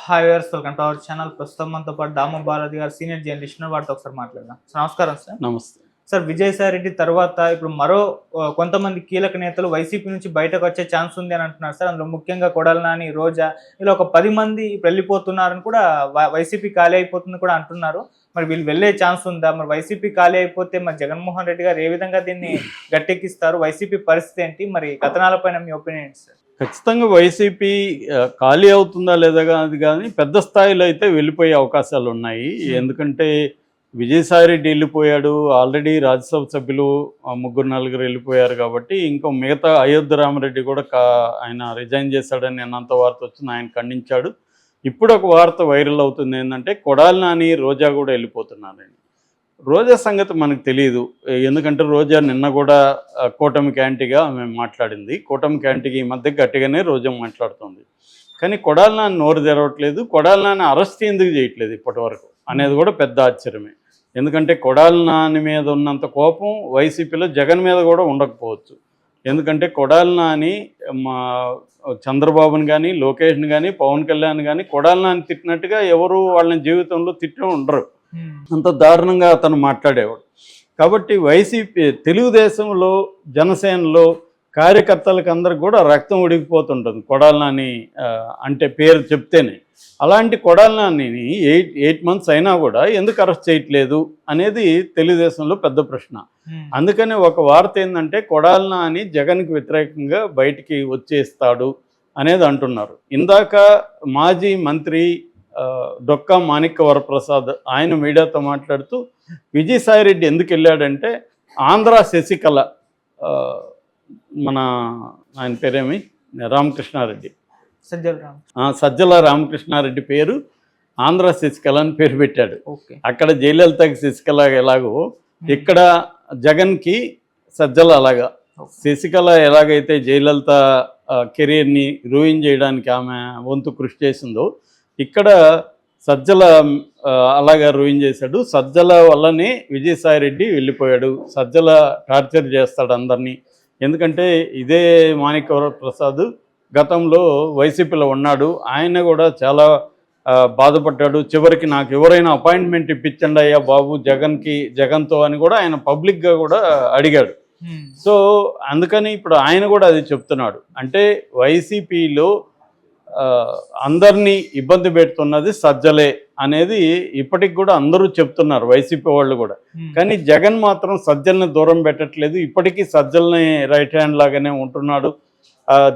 Hi viewers, welcome to our channel. ప్రస్తుతం మనతో పాటు దాము బాలాజీ గారు సీనియర్ జర్నలిస్ట్ వారితో ఒకసారి మాట్లాడదాం. సార్ నమస్కారం. సార్ నమస్తే సార్, విజయసాయి రెడ్డి తర్వాత ఇప్పుడు మరో కొంతమంది కీలక నేతలు వైసీపీ నుంచి బయటకు వచ్చే ఛాన్స్ ఉంది అని అంటున్నారు సార్. అందులో ముఖ్యంగా కొడాలి నాని, రోజా ఇలా ఒక 10 మంది ఇప్పుడు వెళ్ళిపోతున్నారని కూడా వైసీపీ ఖాళీ అయిపోతుంది కూడా అంటున్నారు. మరి వీళ్ళు వెళ్ళే ఛాన్స్ ఉందా? మరి వైసీపీ ఖాళీ అయిపోతే మరి జగన్మోహన్ రెడ్డి గారు ఏ విధంగా దీన్ని గట్టెక్కిస్తారు? వైసీపీ పరిస్థితి ఏంటి? మరి కథనాలపైన మీ ఒపీనియన్ ఏంటి సార్? ఖచ్చితంగా వైసీపీ ఖాళీ అవుతుందా లేదా అది కానీ పెద్ద స్థాయిలో అయితే వెళ్ళిపోయే అవకాశాలు ఉన్నాయి. ఎందుకంటే విజయసాయిరెడ్డి వెళ్ళిపోయాడు, ఆల్రెడీ రాజ్యసభ సభ్యులు 3-4 వెళ్ళిపోయారు కాబట్టి ఇంకో మిగతా అయోధ్య రామరెడ్డి కూడా ఆయన రిజైన్ చేశాడని అన్నంత వార్త వచ్చింది. ఆయన ఖండించాడు. ఇప్పుడు ఒక వార్త వైరల్ అవుతుంది ఏంటంటే కొడాలి నాని, రోజా కూడా వెళ్ళిపోతున్నారని. రోజా సంగతి మనకు తెలియదు, ఎందుకంటే రోజా నిన్న కూడా కూటమికి యాంటీగా ఆమె మాట్లాడింది. కూటమికి యాంటీగా ఈ మధ్య గట్టిగానే రోజా మాట్లాడుతుంది. కానీ కొడాలి నాని నోరు తెరవట్లేదు. కొడాలి నాని అరెస్ట్ ఎందుకు చేయట్లేదు ఇప్పటి వరకు అనేది కూడా పెద్ద ఆశ్చర్యమే. ఎందుకంటే కొడాలి నాని మీద ఉన్నంత కోపం వైసీపీలో జగన్ మీద కూడా ఉండకపోవచ్చు. ఎందుకంటే కొడాలి నాని చంద్రబాబుని కానీ, లోకేష్ని కానీ, పవన్ కళ్యాణ్ కానీ కొడాలి నాని తిట్టినట్టుగా ఎవరు వాళ్ళని జీవితంలో తిట్టి ఉండరు. అంత దారుణంగా అతను మాట్లాడేవాడు. కాబట్టి వైసీపీ, తెలుగుదేశంలో, జనసేనలో కార్యకర్తలకు అందరికి కూడా రక్తం ఉడికిపోతుంటుంది కొడాలి నాని అంటే పేరు చెప్తేనే. అలాంటి కొడాలి నానిని 8 months అయినా కూడా ఎందుకు అరెస్ట్ చేయట్లేదు అనేది తెలుగుదేశంలో పెద్ద ప్రశ్న. అందుకనే ఒక వార్త ఏంటంటే కొడాలి నాని జగన్కి వ్యతిరేకంగా బయటికి వచ్చేస్తాడు అనేది అంటున్నారు. ఇందాక మాజీ మంత్రి డొక్కా మాణిక్య వరప్రసాద్ ఆయన మీడియాతో మాట్లాడుతూ విజయసాయిరెడ్డి ఎందుకు వెళ్ళాడంటే ఆంధ్ర శశికళ, మన ఆయన పేరేమి రామకృష్ణారెడ్డి, సజ్జల రామకృష్ణారెడ్డి పేరు ఆంధ్ర శశికళ అని పేరు పెట్టాడు. అక్కడ జయలలితకి శశికళ ఎలాగో ఇక్కడ జగన్కి సజ్జల అలాగా. శశికళ ఎలాగైతే జయలలిత కెరీర్ని రూయిన్ చేయడానికి ఆమె వంతు కృషి చేసిందో ఇక్కడ సజ్జల అలాగా రూయిన్ చేశాడు. సజ్జల వల్లనే విజయసాయిరెడ్డి వెళ్ళిపోయాడు. సజ్జల టార్చర్ చేస్తాడు అందరినీ. ఎందుకంటే ఇదే మాణిక్య ప్రసాద్ గతంలో వైసీపీలో ఉన్నాడు. ఆయన కూడా చాలా బాధపడ్డాడు. చివరికి నాకు ఎవరైనా అపాయింట్మెంట్ ఇప్పించండి అయ్యా బాబు జగన్తో అని కూడా ఆయన పబ్లిక్గా కూడా అడిగాడు. సో అందుకని ఇప్పుడు ఆయన కూడా అది చెప్తున్నాడు. అంటే వైసీపీలో అందరినీ ఇబ్బంది పెడుతున్నది సజ్జలే అనేది ఇప్పటికి కూడా అందరూ చెప్తున్నారు, వైసీపీ వాళ్ళు కూడా. కానీ జగన్ మాత్రం సజ్జల్ని దూరం పెట్టట్లేదు. ఇప్పటికీ సజ్జల్ని రైట్ హ్యాండ్ లాగానే ఉంటున్నాడు.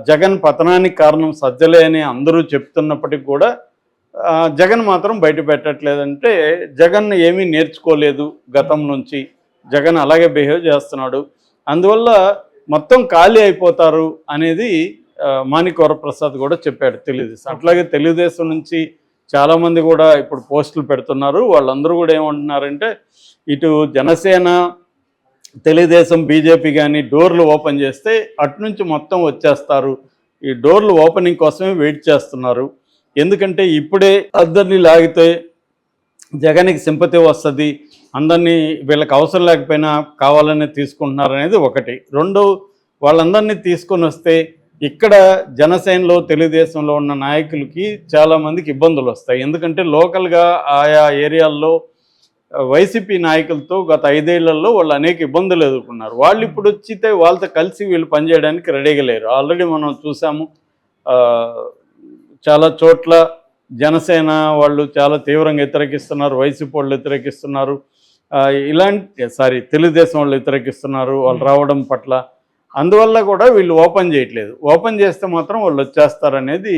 జగన్ పతనానికి కారణం సజ్జలే అని అందరూ చెప్తున్నప్పటికి కూడా జగన్ మాత్రం బయట పెట్టట్లేదంటే జగన్ ఏమీ నేర్చుకోలేదు గతం నుంచి. జగన్ అలాగే బిహేవ్ చేస్తున్నాడు. అందువల్ల మొత్తం ఖాళీ అయిపోతారు అనేది మాణిక్య వరప్రసాద్ కూడా చెప్పాడు తెలుగుదేశం. అట్లాగే తెలుగుదేశం నుంచి చాలామంది కూడా ఇప్పుడు పోస్టులు పెడుతున్నారు. వాళ్ళందరూ కూడా ఏమంటున్నారంటే ఇటు జనసేన, తెలుగుదేశం, బీజేపీ కానీ డోర్లు ఓపెన్ చేస్తే అటు నుంచి మొత్తం వచ్చేస్తారు. ఈ డోర్లు ఓపెనింగ్ కోసమే వెయిట్ చేస్తున్నారు. ఎందుకంటే ఇప్పుడే అందరినీ లాగితే జగన్కి సింపతి వస్తుంది, అందరినీ వీళ్ళకి అవసరం లేకపోయినా కావాలనే తీసుకుంటున్నారు అనేది ఒకటి. రెండు, వాళ్ళందరినీ తీసుకొని వస్తే ఇక్కడ జనసేనలో, తెలుగుదేశంలో ఉన్న నాయకులకి చాలామందికి ఇబ్బందులు వస్తాయి. ఎందుకంటే లోకల్గా ఆయా ఏరియాల్లో వైసీపీ నాయకులతో గత 5 ఏళ్లలో వాళ్ళు అనేక ఇబ్బందులు ఎదుర్కొన్నారు. వాళ్ళు ఇప్పుడు వచ్చితే వాళ్ళతో కలిసి వీళ్ళు పనిచేయడానికి రెడీగా లేరు. ఆల్రెడీ మనం చూసాము, చాలా చోట్ల జనసేన వాళ్ళు చాలా తీవ్రంగా వ్యతిరేకిస్తున్నారు, వైసీపీ వాళ్ళు వ్యతిరేకిస్తున్నారు, తెలుగుదేశం వాళ్ళు వ్యతిరేకిస్తున్నారు వాళ్ళు రావడం పట్ల. అందువల్ల కూడా వీళ్ళు ఓపెన్ చేయట్లేదు. ఓపెన్ చేస్తే మాత్రం వాళ్ళు వచ్చేస్తారనేది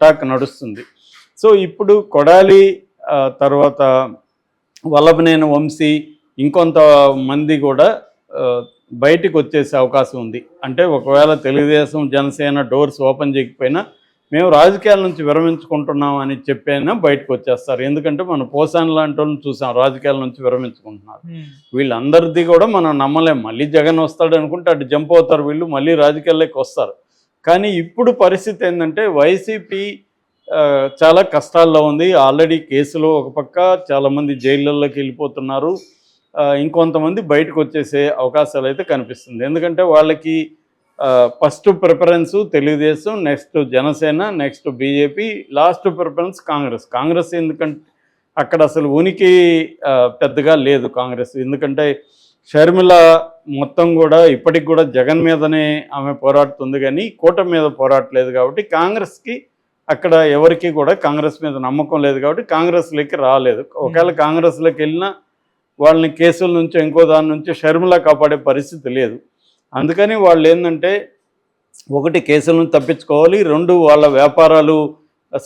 టాక్ నడుస్తుంది. సో ఇప్పుడు కొడాలి తర్వాత వల్లభనేని వంశీ ఇంకొంత మంది కూడా బయటికి వచ్చేసే అవకాశం ఉంది. అంటే ఒకవేళ తెలుగుదేశం, జనసేన డోర్స్ ఓపెన్ చేయకపోయినా మేము రాజకీయాల నుంచి విరమించుకుంటున్నాం అని చెప్పైనా బయటకు వచ్చేస్తారు. ఎందుకంటే మనం పోసాన్ లాంటి వాళ్ళని చూసాం రాజకీయాల నుంచి విరమించుకుంటున్నారు. వీళ్ళందరిది కూడా మనం నమ్మలేం. మళ్ళీ జగన్ వస్తాడు అనుకుంటే అటు జంప్ అవుతారు, వీళ్ళు మళ్ళీ రాజకీయాల్లోకి వస్తారు. కానీ ఇప్పుడు పరిస్థితి ఏంటంటే వైసీపీ చాలా కష్టాల్లో ఉంది. ఆల్రెడీ కేసులో ఒక పక్క చాలామంది జైళ్ళల్లోకి వెళ్ళిపోతున్నారు, ఇంకొంతమంది బయటకు వచ్చేసే అవకాశాలు అయితే కనిపిస్తుంది. ఎందుకంటే వాళ్ళకి first preference Telugu Desam, next Janasena, next BJP, last preference Congress. Congress ఎందుకంటే అక్కడ అసలు ఉనికి పెద్దగా లేదు కాంగ్రెస్. ఎందుకంటే షర్మిల మొత్తం కూడా ఇప్పటికి కూడా జగన్ మీదనే ఆమె పోరాడుతుంది కానీ కూటమి మీద పోరాడలేదు. కాబట్టి కాంగ్రెస్కి అక్కడ ఎవరికి కూడా కాంగ్రెస్ మీద నమ్మకం లేదు. కాబట్టి కాంగ్రెస్లోకి రాలేదు. ఒకవేళ కాంగ్రెస్లోకి వెళ్ళినా వాళ్ళని కేసుల నుంచి ఇంకో దాని నుంచి షర్మిల కాపాడే పరిస్థితి లేదు. అందుకని వాళ్ళు ఏంటంటే ఒకటి కేసులను తప్పించుకోవాలి, రెండు వాళ్ళ వ్యాపారాలు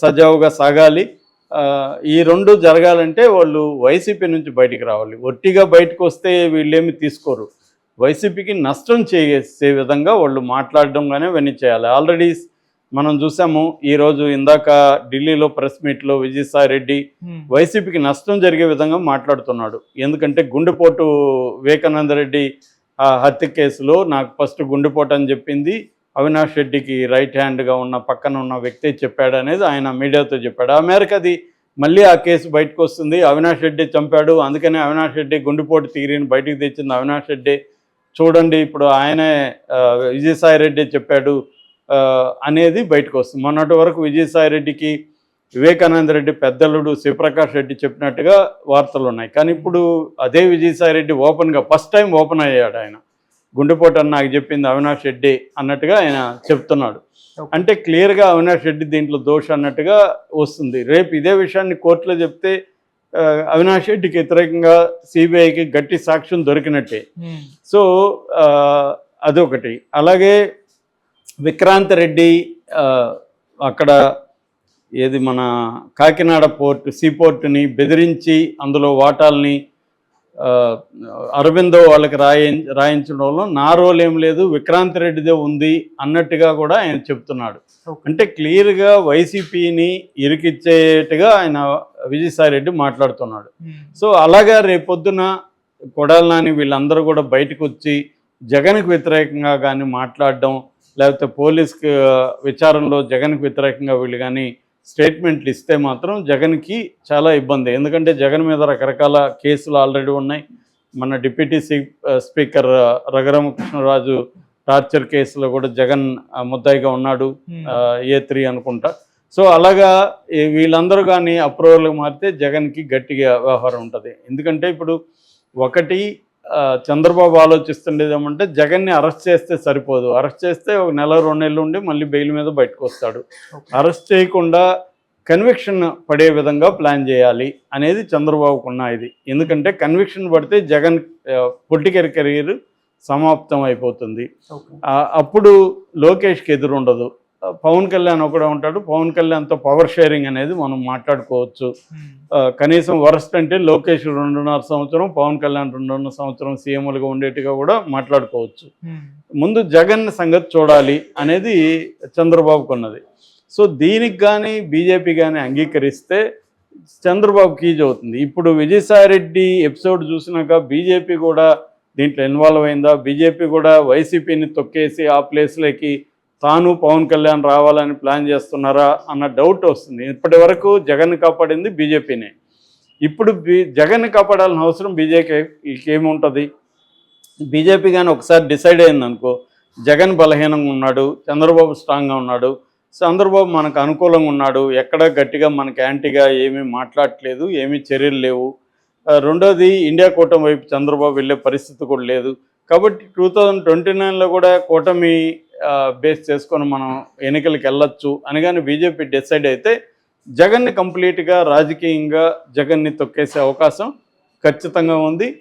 సజావుగా సాగాలి. ఈ రెండు జరగాలంటే వాళ్ళు వైసీపీ నుంచి బయటికి రావాలి. ఒట్టిగా బయటకు వస్తే వీళ్ళేమి తీసుకోరు. వైసీపీకి నష్టం చేసే విధంగా వాళ్ళు మాట్లాడడం కానీ ఇవన్నీ చేయాలి. ఆల్రెడీ మనం చూసాము ఈరోజు ఇందాక ఢిల్లీలో ప్రెస్ మీట్లో విజయసాయి రెడ్డి వైసీపీకి నష్టం జరిగే విధంగా మాట్లాడుతున్నాడు. ఎందుకంటే గుండెపోటు వివేకానంద రెడ్డి హత్య కేసులో నాకు ఫస్ట్ గుండెపోటు అని చెప్పింది అవినాష్ రెడ్డికి రైట్ హ్యాండ్గా ఉన్న పక్కన ఉన్న వ్యక్తి చెప్పాడు అనేది ఆయన మీడియాతో చెప్పాడు. ఆ మేరకు అది మళ్ళీ ఆ కేసు బయటకు వస్తుంది. అవినాష్ రెడ్డి చంపాడు, అందుకనే అవినాష్ రెడ్డి గుండెపోటు తీరిని బయటకు తెచ్చింది అవినాష్ రెడ్డి. చూడండి ఇప్పుడు ఆయనే విజయసాయి రెడ్డి చెప్పాడు అనేది బయటకు వస్తుంది. మొన్నటి వరకు విజయసాయి రెడ్డికి వివేకానంద రెడ్డి పెద్దలుడు శివప్రకాష్ రెడ్డి చెప్పినట్టుగా వార్తలు ఉన్నాయి. కానీ ఇప్పుడు అదే విజయసాయి రెడ్డి ఓపెన్గా ఫస్ట్ టైం ఓపెన్ అయ్యాడు. ఆయన గుండెపోటు అని నాకు చెప్పింది అవినాష్ రెడ్డి అన్నట్టుగా ఆయన చెప్తున్నాడు. అంటే క్లియర్గా అవినాష్ రెడ్డి దీంట్లో దోషం అన్నట్టుగా వస్తుంది. రేపు ఇదే విషయాన్ని కోర్టులో చెప్తే అవినాష్ రెడ్డికి వ్యతిరేకంగా సిబిఐకి గట్టి సాక్ష్యం దొరికినట్టే. సో అదొకటి. అలాగే విక్రాంత్ రెడ్డి అక్కడ ఏది మన కాకినాడ సీపోర్టుని బెదిరించి అందులో వాటాల్ని అరవిందో వాళ్ళకి రాయించడంలో నా రోల్ ఏం లేదు, విక్రాంత్ రెడ్డిదే ఉంది అన్నట్టుగా కూడా ఆయన చెప్తున్నాడు. అంటే క్లియర్గా వైసీపీని ఇరికిచ్చేట్టుగా ఆయన విజయసాయి రెడ్డి మాట్లాడుతున్నాడు. సో అలాగా రేపొద్దున కొడాలి నాని వీళ్ళందరూ కూడా బయటకు వచ్చి జగన్కి వ్యతిరేకంగా కానీ మాట్లాడడం, లేకపోతే పోలీస్కి విచారణలో జగన్కి వ్యతిరేకంగా వీళ్ళు కానీ స్టేట్మెంట్లు ఇస్తే మాత్రం జగన్కి చాలా ఇబ్బంది. ఎందుకంటే జగన్ మీద రకరకాల కేసులు ఆల్రెడీ ఉన్నాయి. మన డిప్యూటీ స్పీకర్ రఘురామకృష్ణరాజు టార్చర్ కేసులో కూడా జగన్ ముద్దాయిగా ఉన్నాడు, A3 అనుకుంటా. సో అలాగా వీళ్ళందరూ కానీ అప్రూవల్గా మారితే జగన్కి గట్టిగా వ్యవహారం ఉంటుంది. ఎందుకంటే ఇప్పుడు ఒకటి చంద్రబాబు ఆలోచిస్తుండేది ఏమంటే జగన్ని అరెస్ట్ చేస్తే సరిపోదు, అరెస్ట్ చేస్తే ఒక నెల 2 నెలలు ఉండి మళ్ళీ బెయిల్ మీద బయటకు వస్తాడు. అరెస్ట్ చేయకుండా కన్విక్షన్ పడే విధంగా ప్లాన్ చేయాలి అనేది చంద్రబాబుకు ఉన్న ఇది. ఎందుకంటే కన్విక్షన్ పడితే జగన్ పొలిటికల్ కెరీర్ సమాప్తం అయిపోతుంది. అప్పుడు లోకేష్కి ఎదురుండదు, పవన్ కళ్యాణ్ ఒకడే ఉంటాడు. పవన్ కళ్యాణ్తో పవర్ షేరింగ్ అనేది మనం మాట్లాడుకోవచ్చు. కనీసం వరస్ట్ అంటే లోకేష్ 2.5 సంవత్సరం, పవన్ కళ్యాణ్ 2.5 సంవత్సరం సీఎంలుగా ఉండేట్టుగా కూడా మాట్లాడుకోవచ్చు. ముందు జగన్ సంగతి చూడాలి అనేది చంద్రబాబుకు ఉన్నది. సో దీనికి కానీ బీజేపీ కానీ అంగీకరిస్తే చంద్రబాబుకి ఈజీ అవుతుంది. ఇప్పుడు విజయసాయిరెడ్డి ఎపిసోడ్ చూసినాక బీజేపీ కూడా దీంట్లో ఇన్వాల్వ్ అయిందా, బీజేపీ కూడా వైసీపీని తొక్కేసి ఆ ప్లేస్లోకి తాను పవన్ కళ్యాణ్ రావాలని ప్లాన్ చేస్తున్నారా అన్న డౌట్ వస్తుంది. ఇప్పటి వరకు జగన్ కాపాడింది బీజేపీనే. ఇప్పుడు జగన్ కాపాడాల్సిన అవసరం బీజేపీకి ఏముంటుంది? బీజేపీ కానీ ఒకసారి డిసైడ్ అయిందనుకో, జగన్ బలహీనంగా ఉన్నాడు, చంద్రబాబు స్ట్రాంగ్గా ఉన్నాడు, చంద్రబాబు మనకు అనుకూలంగా ఉన్నాడు, ఎక్కడ గట్టిగా మనకు యాంటీగా ఏమీ మాట్లాడట్లేదు, ఏమీ చర్యలు లేవు. రెండోది ఇండియా కూటమి వైపు చంద్రబాబు వెళ్ళే పరిస్థితి కూడా లేదు. కాబట్టి 2029లో కూడా కూటమి బేస్ చేసుకొని మనం ఎన్నికలకు వెళ్ళొచ్చు అని కానీ బీజేపీ డిసైడ్ అయితే జగన్ని కంప్లీట్గా రాజకీయంగా జగన్ని తొక్కేసే అవకాశం ఖచ్చితంగా ఉంది.